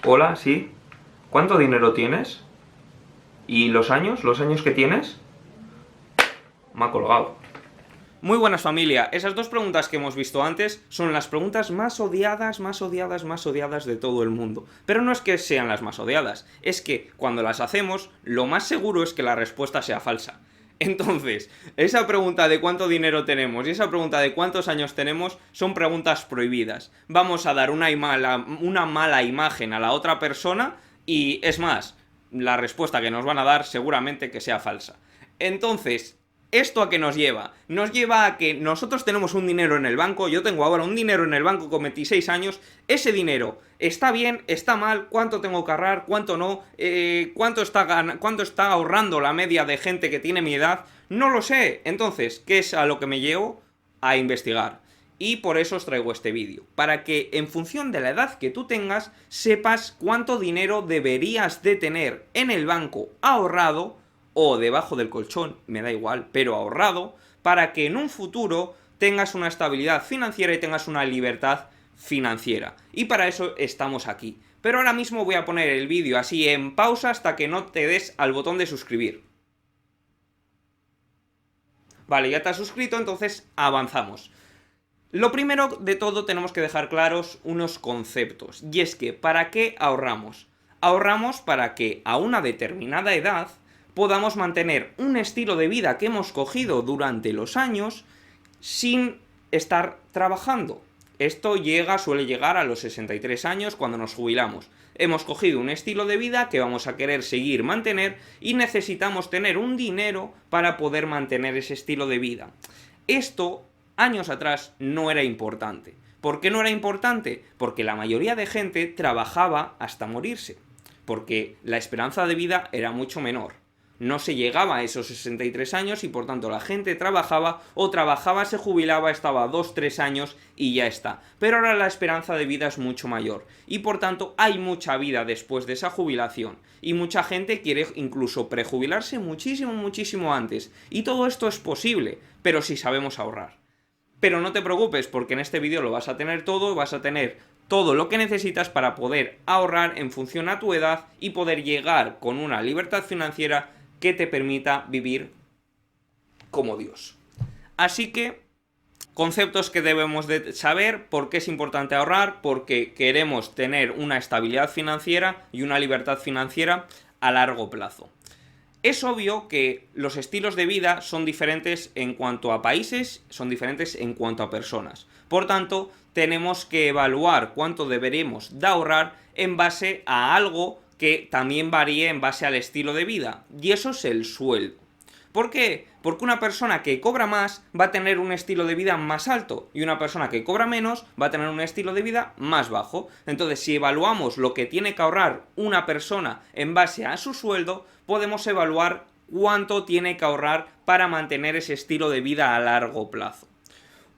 Hola, sí. ¿Cuánto dinero tienes? ¿Y los años? ¿Los años que tienes? Me ha colgado. Muy buenas, familia. Esas dos preguntas que hemos visto antes son las preguntas más odiadas, más odiadas, más odiadas de todo el mundo. Pero no es que sean las más odiadas, es que cuando las hacemos, lo más seguro es que la respuesta sea falsa. Entonces, esa pregunta de cuánto dinero tenemos y esa pregunta de cuántos años tenemos son preguntas prohibidas. Vamos a dar una mala imagen a la otra persona y, es más, la respuesta que nos van a dar seguramente que sea falsa. Entonces, ¿esto a qué nos lleva? Nos lleva a que nosotros tenemos un dinero en el banco, yo tengo ahora un dinero en el banco con 26 años, ese dinero está bien, está mal, cuánto tengo que ahorrar, cuánto no, cuánto está ahorrando la media de gente que tiene mi edad, no lo sé. Entonces, ¿qué es a lo que me llevo? A investigar. Y por eso os traigo este vídeo, para que en función de la edad que tú tengas, sepas cuánto dinero deberías de tener en el banco ahorrado o debajo del colchón, me da igual, pero ahorrado, para que en un futuro tengas una estabilidad financiera y tengas una libertad financiera. Y para eso estamos aquí. Pero ahora mismo voy a poner el vídeo así en pausa hasta que no te des al botón de suscribir. Vale, ya te has suscrito, entonces avanzamos. Lo primero de todo tenemos que dejar claros unos conceptos, y es que ¿para qué ahorramos? Ahorramos para que a una determinada edad podamos mantener un estilo de vida que hemos cogido durante los años sin estar trabajando. Esto suele llegar a los 63 años cuando nos jubilamos. Hemos cogido un estilo de vida que vamos a querer seguir mantener y necesitamos tener un dinero para poder mantener ese estilo de vida. Esto, años atrás, no era importante. ¿Por qué no era importante? Porque la mayoría de gente trabajaba hasta morirse. Porque la esperanza de vida era mucho menor. No se llegaba a esos 63 años y por tanto la gente trabajaba, se jubilaba, estaba 2-3 años y ya está. Pero ahora la esperanza de vida es mucho mayor y por tanto hay mucha vida después de esa jubilación y mucha gente quiere incluso prejubilarse muchísimo, muchísimo antes. Y todo esto es posible, pero si sabemos ahorrar. Pero no te preocupes porque en este vídeo lo vas a tener todo, vas a tener todo lo que necesitas para poder ahorrar en función a tu edad y poder llegar con una libertad financiera que te permita vivir como Dios. Así que, conceptos que debemos de saber, por qué es importante ahorrar, porque queremos tener una estabilidad financiera y una libertad financiera a largo plazo. Es obvio que los estilos de vida son diferentes en cuanto a países, son diferentes en cuanto a personas. Por tanto, tenemos que evaluar cuánto deberemos de ahorrar en base a algo que también varíe en base al estilo de vida, y eso es el sueldo. ¿Por qué? Porque una persona que cobra más va a tener un estilo de vida más alto y una persona que cobra menos va a tener un estilo de vida más bajo. Entonces, si evaluamos lo que tiene que ahorrar una persona en base a su sueldo, podemos evaluar cuánto tiene que ahorrar para mantener ese estilo de vida a largo plazo.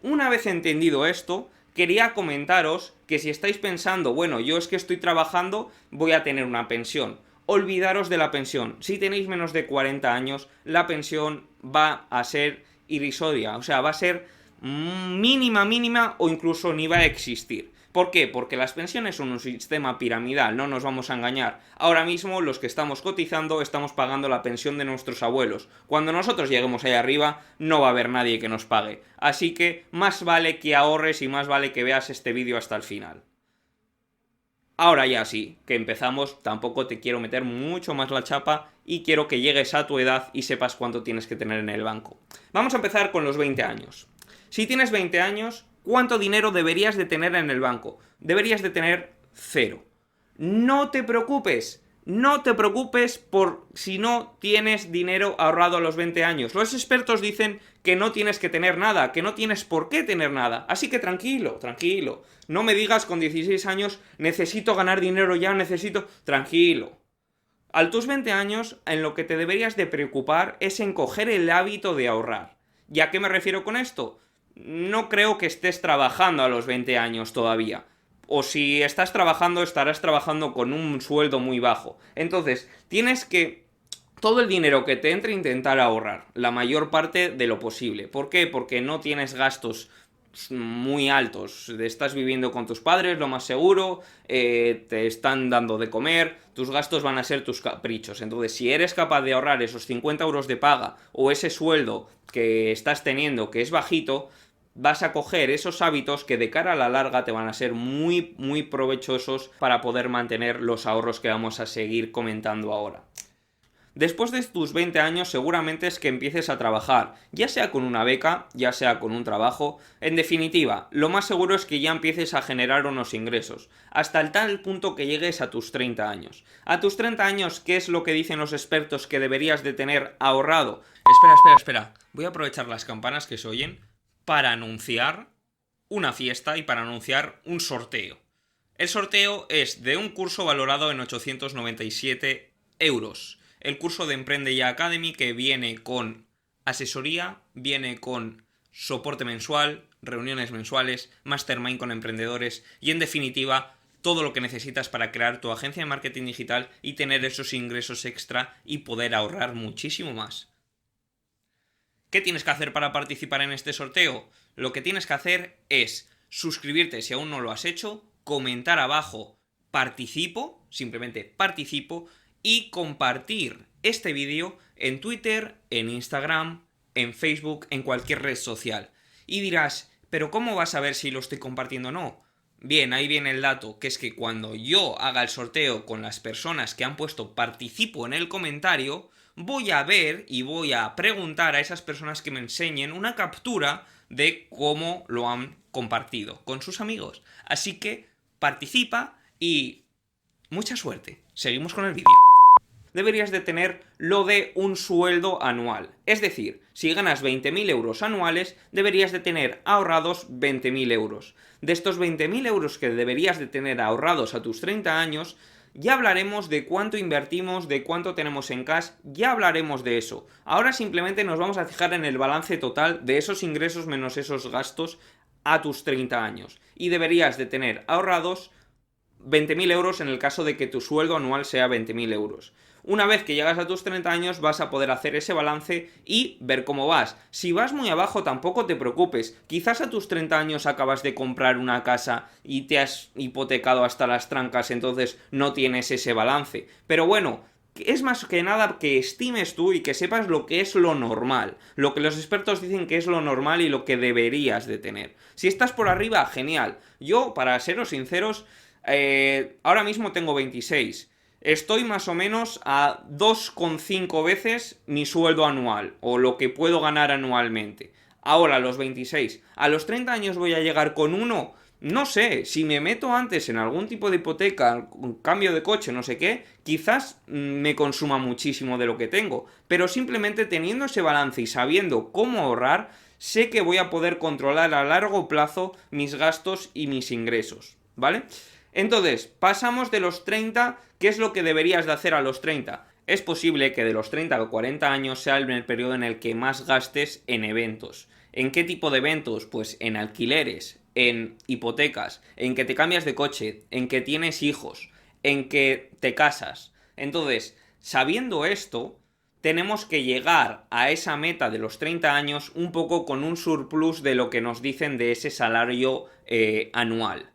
Una vez entendido esto, quería comentaros que si estáis pensando, bueno, yo es que estoy trabajando, voy a tener una pensión. Olvidaros de la pensión. Si tenéis menos de 40 años, la pensión va a ser irrisoria, o sea, va a ser mínima o incluso ni va a existir. ¿Por qué? Porque las pensiones son un sistema piramidal, no nos vamos a engañar. Ahora mismo los que estamos cotizando estamos pagando la pensión de nuestros abuelos. Cuando nosotros lleguemos ahí arriba no va a haber nadie que nos pague. Así que más vale que ahorres y más vale que veas este vídeo hasta el final. Ahora ya sí, que empezamos, tampoco te quiero meter mucho más la chapa y quiero que llegues a tu edad y sepas cuánto tienes que tener en el banco. Vamos a empezar con los 20 años. Si tienes 20 años, ¿cuánto dinero deberías de tener en el banco? Deberías de tener 0. No te preocupes por si no tienes dinero ahorrado a los 20 años. Los expertos dicen que no tienes que tener nada, que no tienes por qué tener nada. Así que tranquilo. No me digas con 16 años, necesito ganar dinero ya, Tranquilo. A tus 20 años, en lo que te deberías de preocupar es en coger el hábito de ahorrar. ¿Y a qué me refiero con esto? No creo que estés trabajando a los 20 años todavía. O si estás trabajando, estarás trabajando con un sueldo muy bajo. Entonces, tienes que todo el dinero que te entre intentar ahorrar, la mayor parte de lo posible. ¿Por qué? Porque no tienes gastos muy altos. Estás viviendo con tus padres, lo más seguro, te están dando de comer, tus gastos van a ser tus caprichos. Entonces, si eres capaz de ahorrar esos 50 euros de paga o ese sueldo que estás teniendo, que es bajito, vas a coger esos hábitos que de cara a la larga te van a ser muy, muy provechosos para poder mantener los ahorros que vamos a seguir comentando ahora. Después de tus 20 años seguramente es que empieces a trabajar, ya sea con una beca, ya sea con un trabajo. En definitiva, lo más seguro es que ya empieces a generar unos ingresos, hasta el tal punto que llegues a tus 30 años. A tus 30 años, ¿qué es lo que dicen los expertos que deberías de tener ahorrado? Espera. Voy a aprovechar las campanas que se oyen para anunciar una fiesta y para anunciar un sorteo. El sorteo es de un curso valorado en 897 euros. El curso de Emprende Ya Academy, que viene con asesoría, viene con soporte mensual, reuniones mensuales, mastermind con emprendedores y en definitiva todo lo que necesitas para crear tu agencia de marketing digital y tener esos ingresos extra y poder ahorrar muchísimo más. ¿Qué tienes que hacer para participar en este sorteo? Lo que tienes que hacer es suscribirte si aún no lo has hecho, comentar abajo participo, simplemente participo, y compartir este vídeo en Twitter, en Instagram, en Facebook, en cualquier red social. Y dirás, ¿pero cómo vas a ver si lo estoy compartiendo o no? Bien, ahí viene el dato, que es que cuando yo haga el sorteo con las personas que han puesto participo en el comentario, voy a ver y voy a preguntar a esas personas que me enseñen una captura de cómo lo han compartido con sus amigos. Así que participa y mucha suerte. Seguimos con el vídeo. Deberías de tener lo de un sueldo anual. Es decir, si ganas 20.000 euros anuales, deberías de tener ahorrados 20.000 euros. De estos 20.000 euros que deberías de tener ahorrados a tus 30 años, ya hablaremos de cuánto invertimos, de cuánto tenemos en cash, ya hablaremos de eso. Ahora simplemente nos vamos a fijar en el balance total de esos ingresos menos esos gastos a tus 30 años. Y deberías de tener ahorrados 20.000 euros en el caso de que tu sueldo anual sea 20.000 euros. Una vez que llegas a tus 30 años vas a poder hacer ese balance y ver cómo vas. Si vas muy abajo tampoco te preocupes. Quizás a tus 30 años acabas de comprar una casa y te has hipotecado hasta las trancas, entonces no tienes ese balance. Pero bueno, es más que nada que estimes tú y que sepas lo que es lo normal. Lo que los expertos dicen que es lo normal y lo que deberías de tener. Si estás por arriba, genial. Yo, para seros sinceros, ahora mismo tengo 26. Estoy más o menos a 2,5 veces mi sueldo anual, o lo que puedo ganar anualmente. Ahora, a los 26. ¿A los 30 años voy a llegar con uno? No sé, si me meto antes en algún tipo de hipoteca, un cambio de coche, no sé qué, quizás me consuma muchísimo de lo que tengo. Pero simplemente teniendo ese balance y sabiendo cómo ahorrar, sé que voy a poder controlar a largo plazo mis gastos y mis ingresos, ¿vale? Entonces, pasamos de los 30, ¿qué es lo que deberías de hacer a los 30? Es posible que de los 30 a 40 años sea el periodo en el que más gastes en eventos. ¿En qué tipo de eventos? Pues en alquileres, en hipotecas, en que te cambias de coche, en que tienes hijos, en que te casas. Entonces, sabiendo esto, tenemos que llegar a esa meta de los 30 años un poco con un surplus de lo que nos dicen de ese salario anual.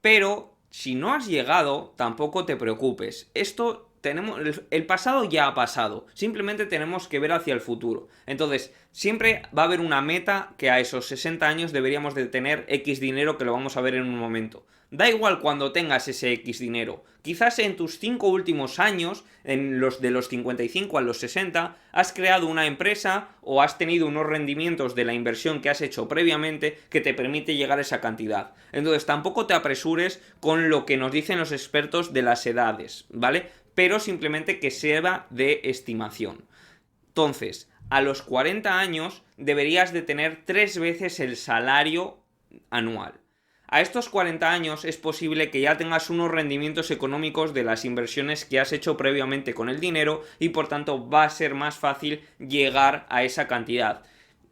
Pero si no has llegado, tampoco te preocupes. El pasado ya ha pasado. Simplemente tenemos que ver hacia el futuro. Entonces, siempre va a haber una meta que a esos 60 años deberíamos de tener X dinero, que lo vamos a ver en un momento. Da igual cuando tengas ese X dinero. Quizás en tus 5 últimos años, de los 55 a los 60, has creado una empresa o has tenido unos rendimientos de la inversión que has hecho previamente que te permite llegar a esa cantidad. Entonces tampoco te apresures con lo que nos dicen los expertos de las edades, ¿vale? Pero simplemente que sea de estimación. Entonces, a los 40 años deberías de tener 3 veces el salario anual. A estos 40 años es posible que ya tengas unos rendimientos económicos de las inversiones que has hecho previamente con el dinero y por tanto va a ser más fácil llegar a esa cantidad.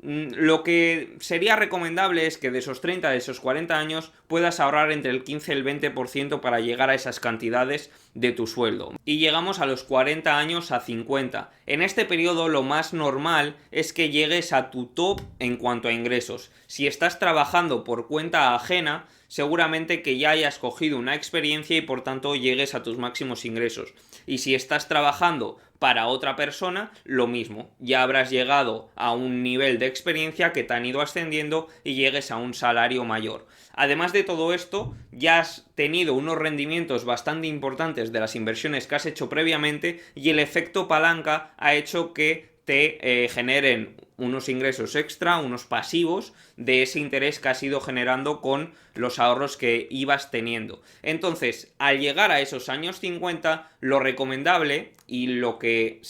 Lo que sería recomendable es que de esos 30, de esos 40 años puedas ahorrar entre el 15 y el 20% para llegar a esas cantidades de tu sueldo. Y llegamos a los 40 años a 50. En este periodo lo más normal es que llegues a tu top en cuanto a ingresos. Si estás trabajando por cuenta ajena, seguramente que ya hayas cogido una experiencia y por tanto llegues a tus máximos ingresos. Y si estás trabajando para otra persona, lo mismo, ya habrás llegado a un nivel de experiencia que te han ido ascendiendo y llegues a un salario mayor. Además de todo esto, ya has tenido unos rendimientos bastante importantes de las inversiones que has hecho previamente y el efecto palanca ha hecho que te generen unos ingresos extra, unos pasivos de ese interés que has ido generando con los ahorros que ibas teniendo. Entonces, al llegar a esos años 50, lo recomendable y lo que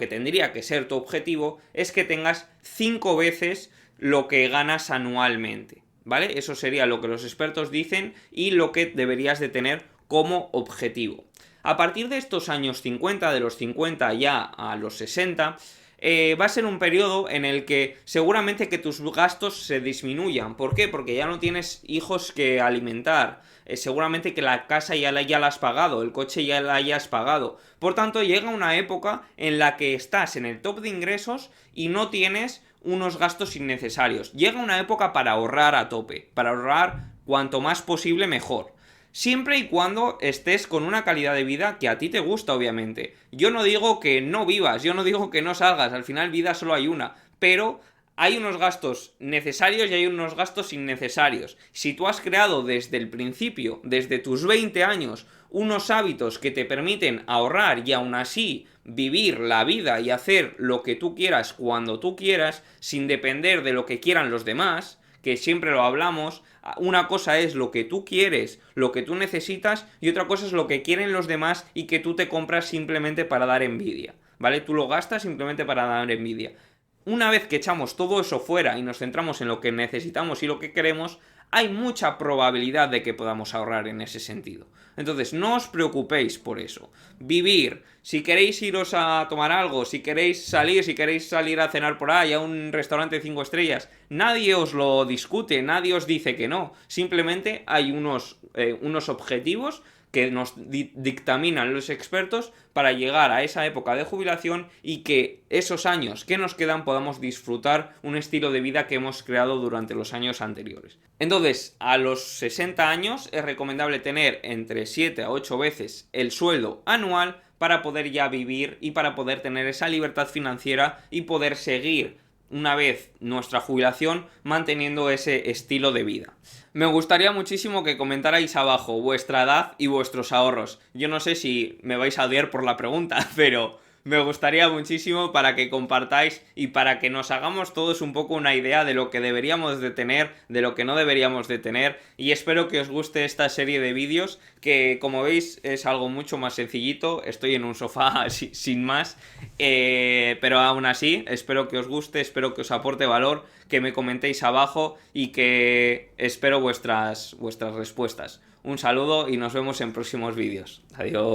tendría que ser tu objetivo es que tengas 5 veces lo que ganas anualmente, ¿vale? Eso sería lo que los expertos dicen y lo que deberías de tener como objetivo. A partir de estos años 50, de los 50 ya a los 60, va a ser un periodo en el que seguramente que tus gastos se disminuyan. ¿Por qué? Porque ya no tienes hijos que alimentar. Seguramente que la casa ya la has pagado, el coche ya la hayas pagado. Por tanto, llega una época en la que estás en el top de ingresos y no tienes unos gastos innecesarios. Llega una época para ahorrar a tope, para ahorrar cuanto más posible mejor. Siempre y cuando estés con una calidad de vida que a ti te gusta, obviamente. Yo no digo que no vivas, yo no digo que no salgas, al final vida solo hay una, pero hay unos gastos necesarios y hay unos gastos innecesarios. Si tú has creado desde el principio, desde tus 20 años, unos hábitos que te permiten ahorrar y aún así vivir la vida y hacer lo que tú quieras cuando tú quieras, sin depender de lo que quieran los demás, que siempre lo hablamos, una cosa es lo que tú quieres, lo que tú necesitas, y otra cosa es lo que quieren los demás y que tú te compras simplemente para dar envidia, ¿vale? Tú lo gastas simplemente para dar envidia. Una vez que echamos todo eso fuera y nos centramos en lo que necesitamos y lo que queremos, hay mucha probabilidad de que podamos ahorrar en ese sentido. Entonces, no os preocupéis por eso. Vivir, si queréis iros a tomar algo, si queréis salir a cenar por ahí a un restaurante de 5 estrellas, nadie os lo discute, nadie os dice que no. Simplemente hay unos objetivos que nos dictaminan los expertos para llegar a esa época de jubilación y que esos años que nos quedan podamos disfrutar un estilo de vida que hemos creado durante los años anteriores. Entonces, a los 60 años es recomendable tener entre 7 a 8 veces el sueldo anual para poder ya vivir y para poder tener esa libertad financiera y poder seguir una vez nuestra jubilación manteniendo ese estilo de vida. Me gustaría muchísimo que comentarais abajo vuestra edad y vuestros ahorros. Yo no sé si me vais a odiar por la pregunta, pero me gustaría muchísimo para que compartáis y para que nos hagamos todos un poco una idea de lo que deberíamos de tener, de lo que no deberíamos de tener, y espero que os guste esta serie de vídeos que, como veis, es algo mucho más sencillito. Estoy en un sofá sin más, pero aún así espero que os guste, espero que os aporte valor, que me comentéis abajo y que espero vuestras respuestas. Un saludo y nos vemos en próximos vídeos. Adiós.